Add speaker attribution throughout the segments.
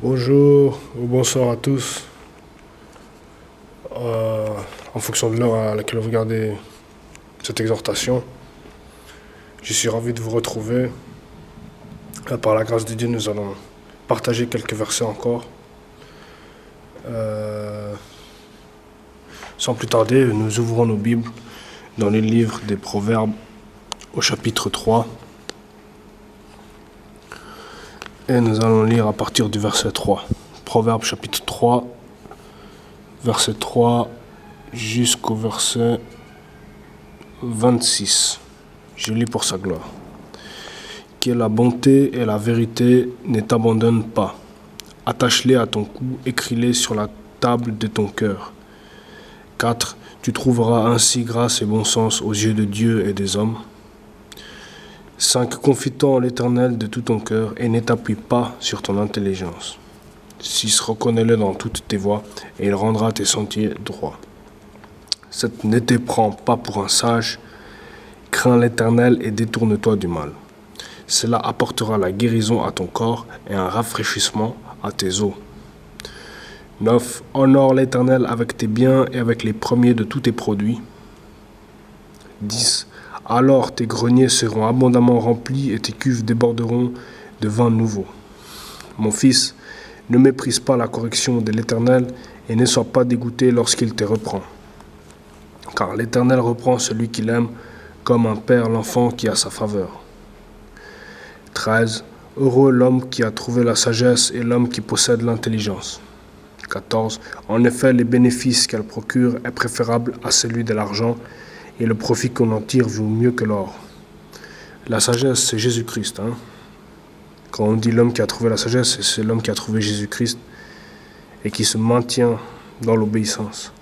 Speaker 1: Bonjour ou bonsoir à tous, en fonction de l'heure à laquelle vous regardez cette exhortation. Je suis ravi de vous retrouver. Par la grâce de Dieu, nous allons partager quelques versets encore. Sans plus tarder, nous ouvrons nos Bibles dans le livre des Proverbes au chapitre 3. Et nous allons lire à partir du verset 3. Proverbes chapitre 3, verset 3 jusqu'au verset 26. Je lis pour sa gloire. Que la bonté et la vérité ne t'abandonnent pas. Attache-les à ton cou, écris-les sur la table de ton cœur. 4. Tu trouveras ainsi grâce et bon sens aux yeux de Dieu et des hommes. 5. Confie-toi en l'Éternel de tout ton cœur et ne t'appuie pas sur ton intelligence. 6. Reconnais-le dans toutes tes voies et il rendra tes sentiers droits. 7. Ne te prends pas pour un sage, crains l'Éternel et détourne-toi du mal. Cela apportera la guérison à ton corps et un rafraîchissement à tes os. 9. Honore l'Éternel avec tes biens et avec les premiers de tous tes produits. 10. Alors tes greniers seront abondamment remplis et tes cuves déborderont de vin nouveau. Mon fils, ne méprise pas la correction de l'Éternel et ne sois pas dégoûté lorsqu'il te reprend. Car l'Éternel reprend celui qu'il aime comme un père l'enfant qui a sa faveur. 13. Heureux l'homme qui a trouvé la sagesse et l'homme qui possède l'intelligence. 14. En effet, les bénéfices qu'elle procure est préférable à celui de l'argent et le profit qu'on en tire vaut mieux que l'or. La sagesse, c'est Jésus-Christ. Quand on dit l'homme qui a trouvé la sagesse, c'est l'homme qui a trouvé Jésus-Christ et qui se maintient dans l'obéissance.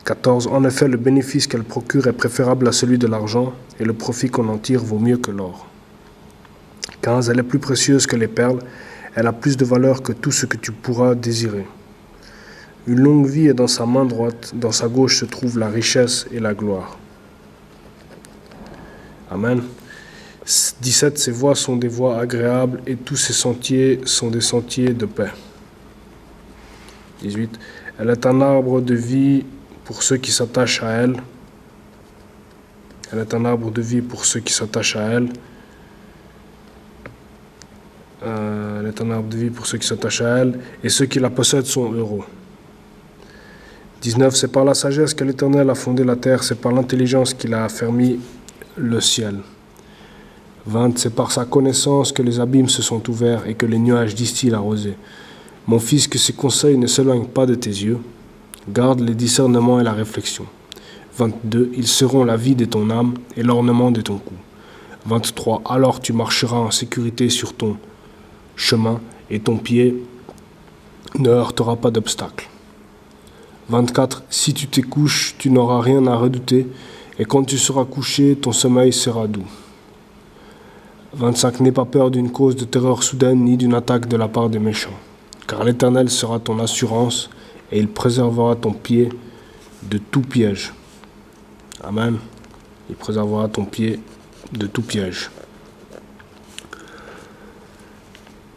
Speaker 1: 14. En effet, le bénéfice qu'elle procure est préférable à celui de l'argent et le profit qu'on en tire vaut mieux que l'or. 15. Elle est plus précieuse que les perles, elle a plus de valeur que tout ce que tu pourras désirer. Une longue vie est dans sa main droite, dans sa gauche se trouve la richesse et la gloire. Amen. 17. Ses voies sont des voies agréables et tous ses sentiers sont des sentiers de paix. 18. Elle est un arbre de vie pour ceux qui s'attachent à elle. Elle est un arbre de vie pour ceux qui s'attachent à elle. Elle est un arbre de vie pour ceux qui s'attachent à elle, et ceux qui la possèdent sont heureux. 19. C'est par la sagesse que l'Éternel a fondé la terre, c'est par l'intelligence qu'il a affermi le ciel. 20. C'est par sa connaissance que les abîmes se sont ouverts et que les nuages distillent la rosée. Mon fils, que ses conseils ne s'éloignent pas de tes yeux. Garde les discernements et la réflexion. 22. Ils seront la vie de ton âme et l'ornement de ton cou. 23. Alors tu marcheras en sécurité sur ton chemin et ton pied ne heurtera pas d'obstacle. 24. Si tu te couches, tu n'auras rien à redouter, et quand tu seras couché, ton sommeil sera doux. 25. N'aie pas peur d'une cause de terreur soudaine, ni d'une attaque de la part des méchants, car l'Éternel sera ton assurance, et il préservera ton pied de tout piège. Amen. Il préservera ton pied de tout piège.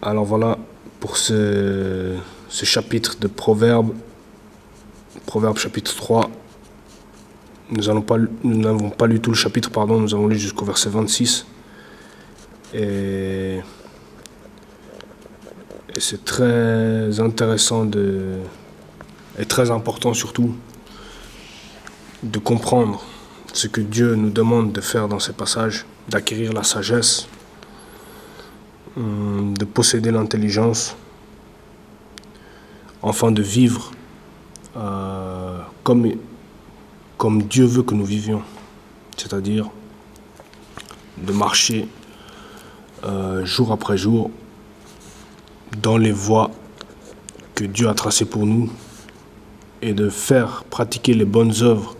Speaker 1: Alors voilà pour ce chapitre de Proverbes chapitre 3. Nous n'avons pas lu tout le chapitre, nous avons lu jusqu'au verset 26. Et c'est très intéressant et très important surtout de comprendre ce que Dieu nous demande de faire dans ces passages, d'acquérir la sagesse, de posséder l'intelligence, enfin de vivre comme Dieu veut que nous vivions, c'est-à-dire de marcher jour après jour dans les voies que Dieu a tracées pour nous et de faire pratiquer les bonnes œuvres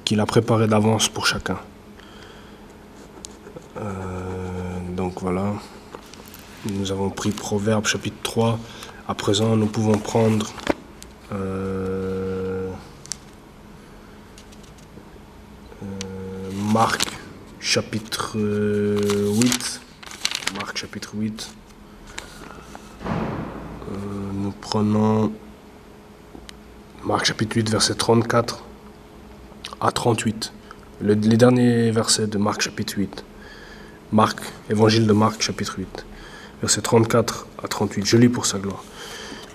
Speaker 1: qu'il a préparées d'avance pour chacun. Donc voilà, nous avons pris Proverbes chapitre 3. À présent, nous pouvons prendre Marc chapitre 8. Marc chapitre 8. Prenons Marc chapitre 8, verset 34 à 38. Les derniers versets de Marc chapitre 8. Marc, évangile de Marc chapitre 8, verset 34 à 38. Je lis pour sa gloire.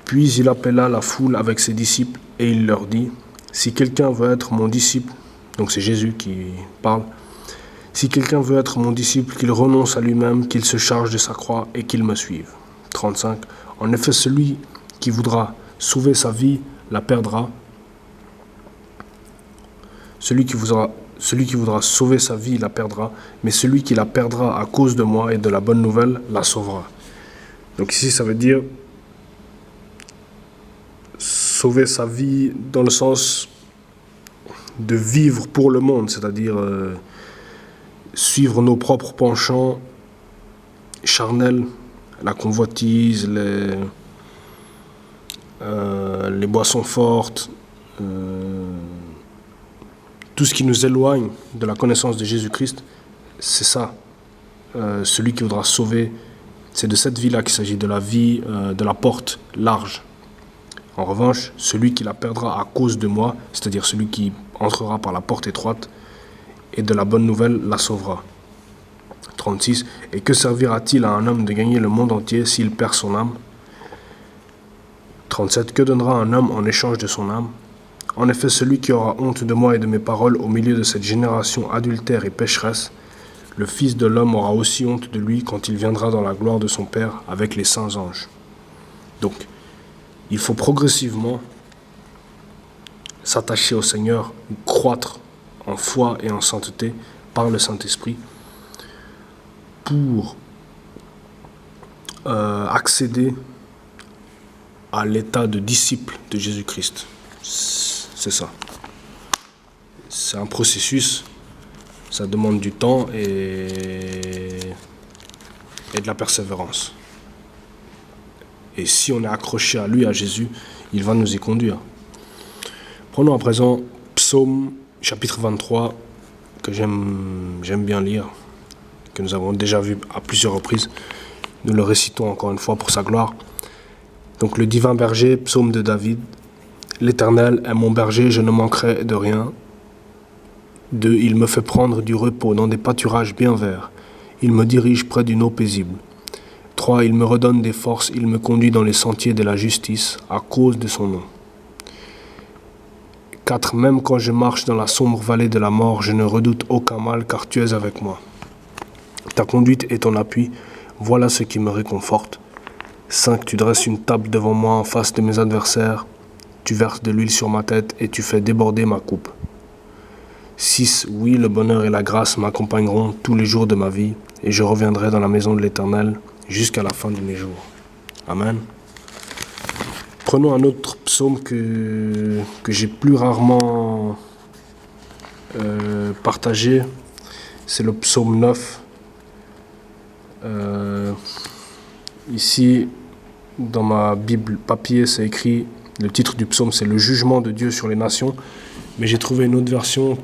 Speaker 1: Puis il appela la foule avec ses disciples et il leur dit, « Si quelqu'un veut être mon disciple, » donc c'est Jésus qui parle, « Si quelqu'un veut être mon disciple, qu'il renonce à lui-même, qu'il se charge de sa croix et qu'il me suive. » 35. En effet, celui qui voudra sauver sa vie la perdra. Celui qui voudra sauver sa vie la perdra, mais celui qui la perdra à cause de moi et de la bonne nouvelle la sauvera. Donc ici, ça veut dire sauver sa vie dans le sens de vivre pour le monde, c'est-à-dire suivre nos propres penchants charnels, la convoitise, les boissons fortes, tout ce qui nous éloigne de la connaissance de Jésus-Christ, c'est ça. Celui qui voudra sauver, c'est de cette vie-là qu'il s'agit, de la vie de la porte large. En revanche, celui qui la perdra à cause de moi, c'est-à-dire celui qui entrera par la porte étroite et de la bonne nouvelle la sauvera. 36. Et que servira-t-il à un homme de gagner le monde entier s'il perd son âme? 37. Que donnera un homme en échange de son âme? En effet, celui qui aura honte de moi et de mes paroles au milieu de cette génération adultère et pécheresse, le Fils de l'homme aura aussi honte de lui quand il viendra dans la gloire de son Père avec les saints anges. Donc, il faut progressivement s'attacher au Seigneur, croître en foi et en sainteté par le Saint-Esprit pour accéder à l'état de disciple de Jésus-Christ. C'est ça. C'est un processus, ça demande du temps et de la persévérance. Et si on est accroché à lui, à Jésus, il va nous y conduire. Prenons à présent Psaume chapitre 23, que j'aime bien lire, que nous avons déjà vu à plusieurs reprises. Nous le récitons encore une fois pour sa gloire. Donc le divin berger, psaume de David. L'Éternel est mon berger, je ne manquerai de rien. 2. Il me fait prendre du repos dans des pâturages bien verts. Il me dirige près d'une eau paisible. 3. Il me redonne des forces, il me conduit dans les sentiers de la justice, à cause de son nom. 4. Même quand je marche dans la sombre vallée de la mort, je ne redoute aucun mal, car tu es avec moi. Ta conduite et ton appui, voilà ce qui me réconforte. 5. Tu dresses une table devant moi en face de mes adversaires. Tu verses de l'huile sur ma tête et tu fais déborder ma coupe. 6. Oui, le bonheur et la grâce m'accompagneront tous les jours de ma vie et je reviendrai dans la maison de l'Éternel jusqu'à la fin de mes jours. Amen. Prenons un autre psaume que j'ai plus rarement partagé. C'est le psaume 9. Ici, dans ma Bible papier, c'est écrit, le titre du psaume, c'est « Le jugement de Dieu sur les nations ». Mais j'ai trouvé une autre version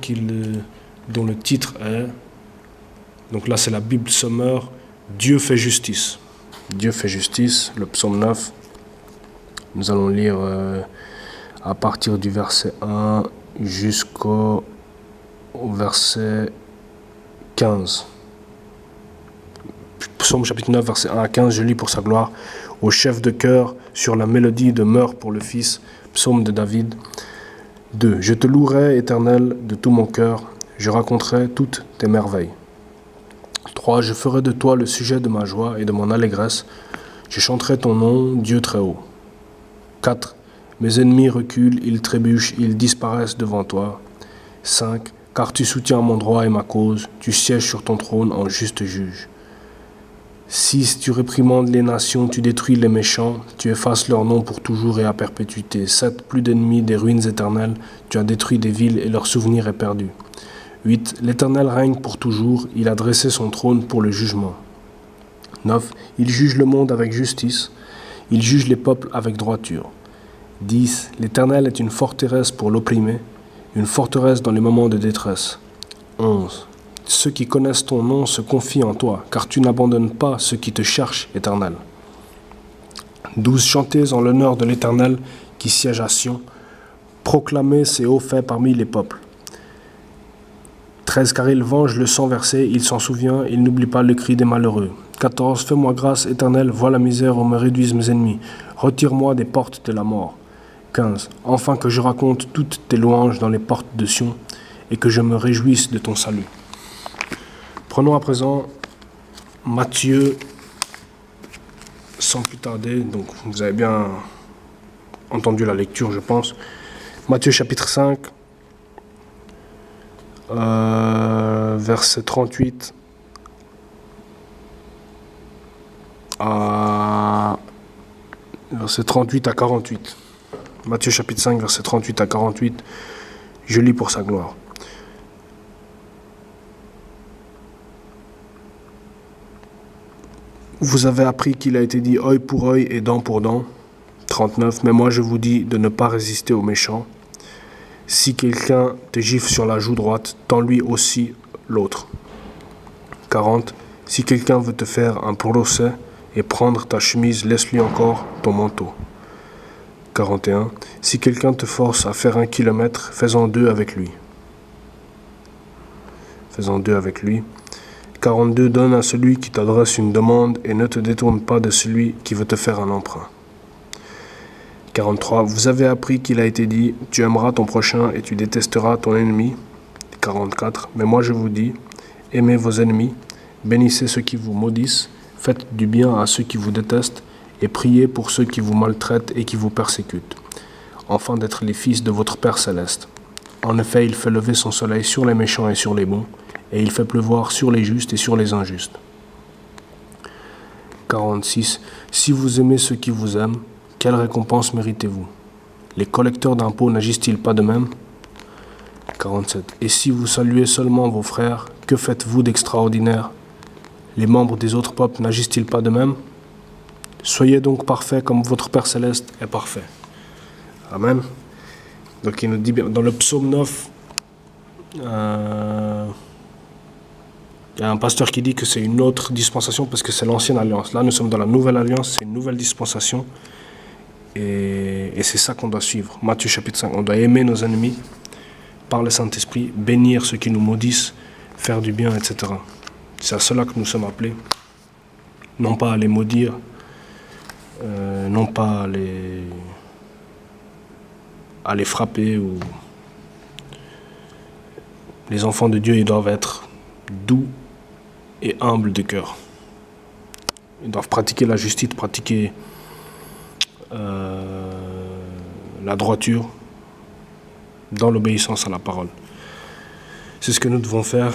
Speaker 1: dont le titre est, donc là c'est la Bible Summer, « Dieu fait justice ». Dieu fait justice, le psaume 9. Nous allons lire à partir du verset 1 jusqu'au verset 15. Psaume chapitre 9, verset 1 à 15, je lis pour sa gloire. Au chef de chœur, sur la mélodie de Meurs pour le Fils, psaume de David. 2. Je te louerai, Éternel, de tout mon cœur, je raconterai toutes tes merveilles. 3. Je ferai de toi le sujet de ma joie et de mon allégresse, je chanterai ton nom, Dieu très haut. 4. Mes ennemis reculent, ils trébuchent, ils disparaissent devant toi. 5. Car tu soutiens mon droit et ma cause, tu sièges sur ton trône en juste juge. 6. Tu réprimandes les nations, tu détruis les méchants, tu effaces leur nom pour toujours et à perpétuité. 7. Plus d'ennemis, des ruines éternelles, tu as détruit des villes et leur souvenir est perdu. 8. L'Éternel règne pour toujours, il a dressé son trône pour le jugement. 9. Il juge le monde avec justice, il juge les peuples avec droiture. 10. L'Éternel est une forteresse pour l'opprimé, une forteresse dans les moments de détresse. 11. Ceux qui connaissent ton nom se confient en toi, car tu n'abandonnes pas ceux qui te cherchent, Éternel. 12. Chantez en l'honneur de l'Éternel qui siège à Sion. Proclamez ses hauts faits parmi les peuples. 13. Car il venge le sang versé, il s'en souvient, il n'oublie pas le cri des malheureux. 14. Fais-moi grâce, Éternel, vois la misère où me réduisent mes ennemis. Retire-moi des portes de la mort. 15. Enfin que je raconte toutes tes louanges dans les portes de Sion et que je me réjouisse de ton salut. Prenons à présent Matthieu, sans plus tarder. Donc vous avez bien entendu la lecture, je pense. Matthieu chapitre 5, verset 38 à 48. Matthieu chapitre 5, verset 38 à 48. Je lis pour sa gloire. Vous avez appris qu'il a été dit œil pour œil et dent pour dent. 39. Mais moi je vous dis de ne pas résister aux méchants. Si quelqu'un te gifle sur la joue droite, tends-lui aussi l'autre. 40. Si quelqu'un veut te faire un procès et prendre ta chemise, laisse-lui encore ton manteau. 41. Si quelqu'un te force à faire 1 kilomètre, fais-en 2 avec lui. 42. Donne à celui qui t'adresse une demande et ne te détourne pas de celui qui veut te faire un emprunt. 43. Vous avez appris qu'il a été dit, tu aimeras ton prochain et tu détesteras ton ennemi. 44. Mais moi je vous dis, aimez vos ennemis, bénissez ceux qui vous maudissent, faites du bien à ceux qui vous détestent et priez pour ceux qui vous maltraitent et qui vous persécutent, afin d'être les fils de votre Père céleste. En effet, il fait lever son soleil sur les méchants et sur les bons, et il fait pleuvoir sur les justes et sur les injustes. 46. Si vous aimez ceux qui vous aiment, quelle récompense méritez-vous? Les collecteurs d'impôts n'agissent-ils pas de même? 47. Et si vous saluez seulement vos frères, que faites-vous d'extraordinaire? Les membres des autres peuples n'agissent-ils pas de même? Soyez donc parfaits comme votre Père céleste est parfait. Amen. Donc il nous dit bien, dans le psaume 9, il y a un pasteur qui dit que c'est une autre dispensation parce que c'est l'ancienne alliance. Là, nous sommes dans la nouvelle alliance, c'est une nouvelle dispensation. Et c'est ça qu'on doit suivre. Matthieu chapitre 5, on doit aimer nos ennemis par le Saint-Esprit, bénir ceux qui nous maudissent, faire du bien, etc. C'est à cela que nous sommes appelés. Non pas à les maudire, non pas à les frapper. Ou... Les enfants de Dieu, ils doivent être doux et humbles de cœur. Ils doivent pratiquer la justice, pratiquer la droiture dans l'obéissance à la parole. C'est ce que nous devons faire.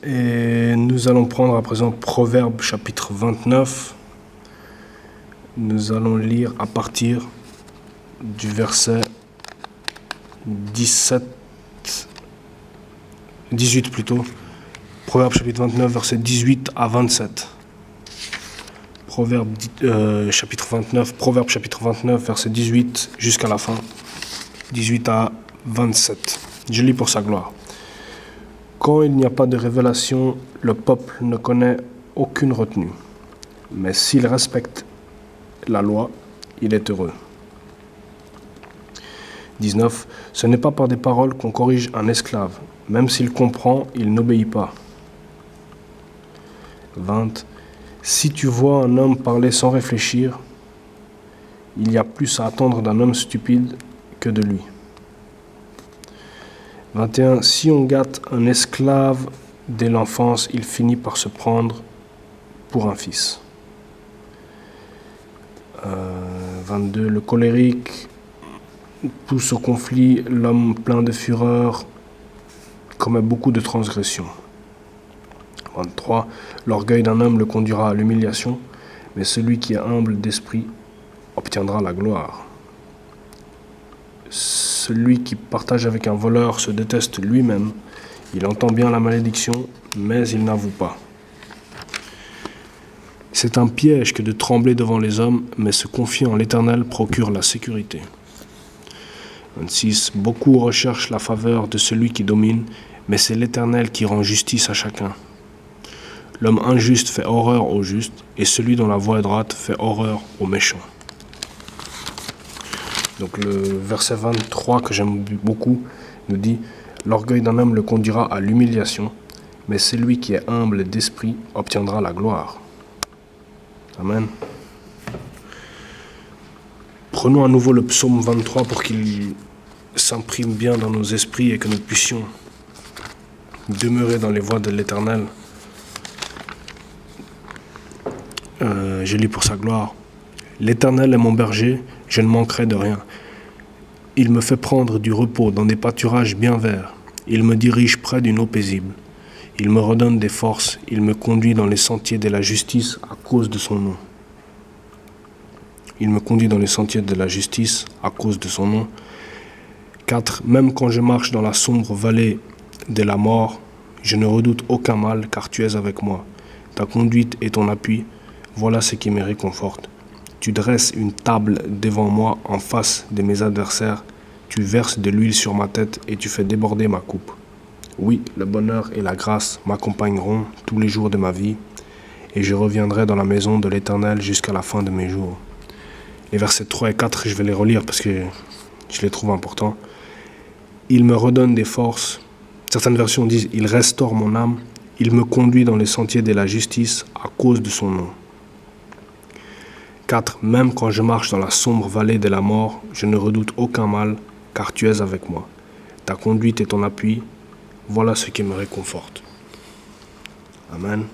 Speaker 1: Et nous allons prendre à présent Proverbe chapitre 29. Nous allons lire à partir du verset 18 plutôt. Proverbe chapitre 29, verset 18 à 27. Proverbe chapitre 29, verset 18 jusqu'à la fin. 18 à 27. Je lis pour sa gloire. Quand il n'y a pas de révélation, le peuple ne connaît aucune retenue. Mais s'il respecte la loi, il est heureux. 19. Ce n'est pas par des paroles qu'on corrige un esclave. Même s'il comprend, il n'obéit pas. 20. Si tu vois un homme parler sans réfléchir, il y a plus à attendre d'un homme stupide que de lui. 21. Si on gâte un esclave dès l'enfance, il finit par se prendre pour un fils. 22. Le colérique pousse au conflit, l'homme plein de fureur commet beaucoup de transgressions. 23. L'orgueil d'un homme le conduira à l'humiliation, mais celui qui est humble d'esprit obtiendra la gloire. Celui qui partage avec un voleur se déteste lui-même. Il entend bien la malédiction, mais il n'avoue pas. C'est un piège que de trembler devant les hommes, mais se confier en l'Éternel procure la sécurité. 26. Beaucoup recherchent la faveur de celui qui domine, mais c'est l'Éternel qui rend justice à chacun. L'homme injuste fait horreur au juste, et celui dont la voie est droite fait horreur aux méchants. Donc le verset 23 que j'aime beaucoup nous dit « L'orgueil d'un homme le conduira à l'humiliation, mais celui qui est humble d'esprit obtiendra la gloire. » Amen. Prenons à nouveau le psaume 23 pour qu'il s'imprime bien dans nos esprits et que nous puissions demeurer dans les voies de l'Éternel. Je lis pour sa gloire. L'Éternel est mon berger, je ne manquerai de rien. Il me fait prendre du repos dans des pâturages bien verts. Il me dirige près d'une eau paisible. Il me redonne des forces. Il me conduit dans les sentiers de la justice à cause de son nom. Il me conduit dans les sentiers de la justice à cause de son nom. 4. Même quand je marche dans la sombre vallée de la mort, je ne redoute aucun mal, car tu es avec moi. Ta conduite et ton appui, voilà ce qui me réconforte. Tu dresses une table devant moi en face de mes adversaires. Tu verses de l'huile sur ma tête et tu fais déborder ma coupe. Oui, le bonheur et la grâce m'accompagneront tous les jours de ma vie, et je reviendrai dans la maison de l'Éternel jusqu'à la fin de mes jours. Les versets 3 et 4, je vais les relire parce que je les trouve importants. Il me redonne des forces. Certaines versions disent « Il restaure mon âme. Il me conduit dans les sentiers de la justice à cause de son nom. » 4. Même quand je marche dans la sombre vallée de la mort, je ne redoute aucun mal, car tu es avec moi. Ta conduite et ton appui, voilà ce qui me réconforte. Amen.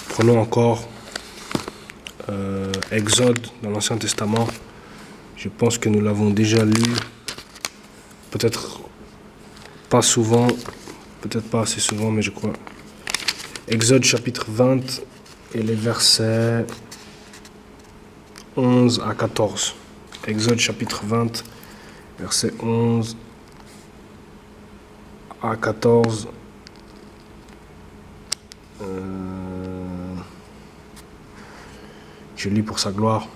Speaker 1: Prenons encore Exode dans l'Ancien Testament. Je pense que nous l'avons déjà lu. Peut-être pas souvent, peut-être pas assez souvent, mais je crois. Exode chapitre 20 et les versets 11 à 14. Exode chapitre 20, versets 11 à 14. Je lis pour sa gloire.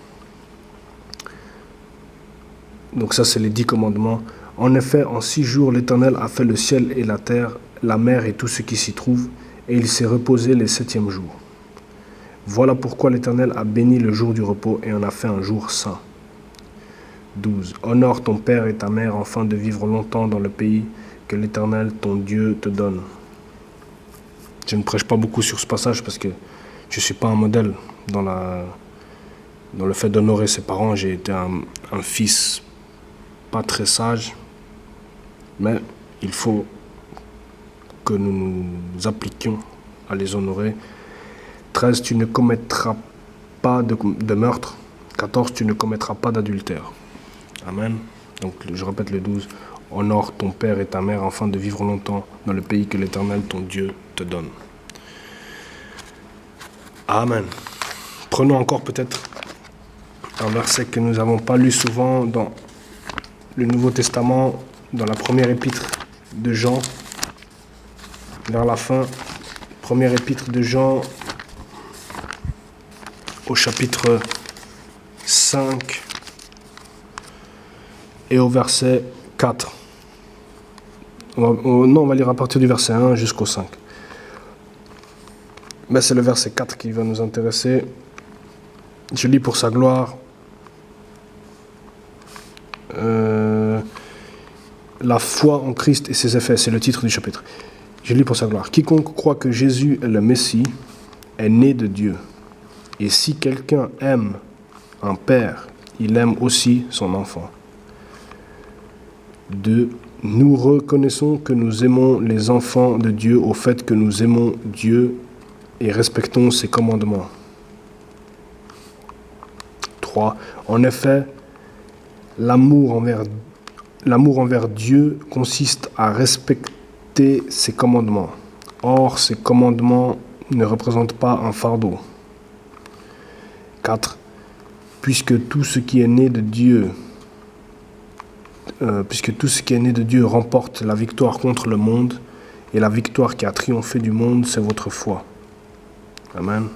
Speaker 1: Donc ça, c'est les 10 commandements. En effet, en 6 jours, l'Éternel a fait le ciel et la terre, la mer et tout ce qui s'y trouve, et il s'est reposé le 7e jour. Voilà pourquoi l'Éternel a béni le jour du repos et en a fait un jour saint. 12. Honore ton père et ta mère afin de vivre longtemps dans le pays que l'Éternel, ton Dieu, te donne. Je ne prêche pas beaucoup sur ce passage parce que je ne suis pas un modèle dans le fait d'honorer ses parents. J'ai été un fils pas très sage, mais il faut que nous nous appliquions à les honorer. 13. Tu ne commettras pas de meurtre. 14. Tu ne commettras pas d'adultère. Amen. Donc je répète le 12. Honore ton père et ta mère afin de vivre longtemps dans le pays que l'Éternel, ton Dieu, te donne. Amen. Prenons encore peut-être un verset que nous n'avons pas lu souvent dans le Nouveau Testament, dans la première épître de Jean, vers la fin, première épître de Jean, au chapitre 5 et au verset 4. On va lire à partir du verset 1 jusqu'au 5. Mais c'est le verset 4 qui va nous intéresser. Je lis pour sa gloire. La foi en Christ et ses effets, c'est le titre du chapitre. Je lis pour sa gloire. Quiconque croit que Jésus est le Messie est né de Dieu. Et si quelqu'un aime un père, il aime aussi son enfant. 2. Nous reconnaissons que nous aimons les enfants de Dieu au fait que nous aimons Dieu et respectons ses commandements. 3. En effet, l'amour envers Dieu consiste à respecter ses commandements. Or, ces commandements ne représentent pas un fardeau. 4. Puisque tout ce qui est né de Dieu remporte la victoire contre le monde, et la victoire qui a triomphé du monde, c'est votre foi. Amen.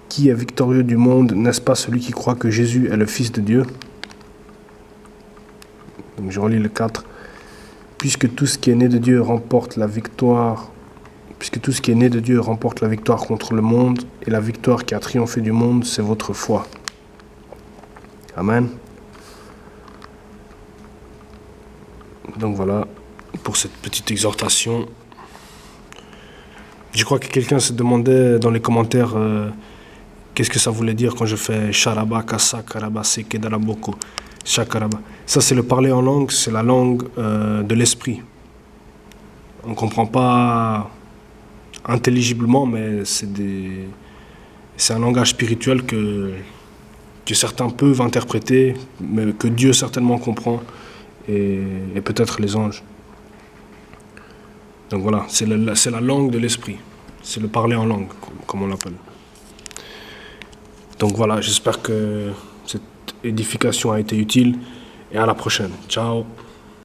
Speaker 1: Qui est victorieux du monde, n'est-ce pas celui qui croit que Jésus est le Fils de Dieu? Donc je relis le 4. Puisque tout ce qui est né de Dieu remporte la victoire puisque tout ce qui est né de Dieu remporte la victoire contre le monde, et la victoire qui a triomphé du monde, c'est votre foi. Amen. Donc voilà, pour cette petite exhortation. Je crois que quelqu'un se demandait dans les commentaires qu'est-ce que ça voulait dire quand je fais Sharaba, Kasa, Karaba, Seke, Daraboko, Shakaraba. Ça, c'est le parler en langue, c'est la langue de l'esprit. On ne comprend pas intelligiblement, mais c'est un langage spirituel que certains peuvent interpréter, mais que Dieu certainement comprend, et peut-être les anges. Donc voilà, c'est la langue de l'esprit. C'est le parler en langue, comme on l'appelle. Donc voilà, j'espère que cette édification a été utile, et à la prochaine. Ciao.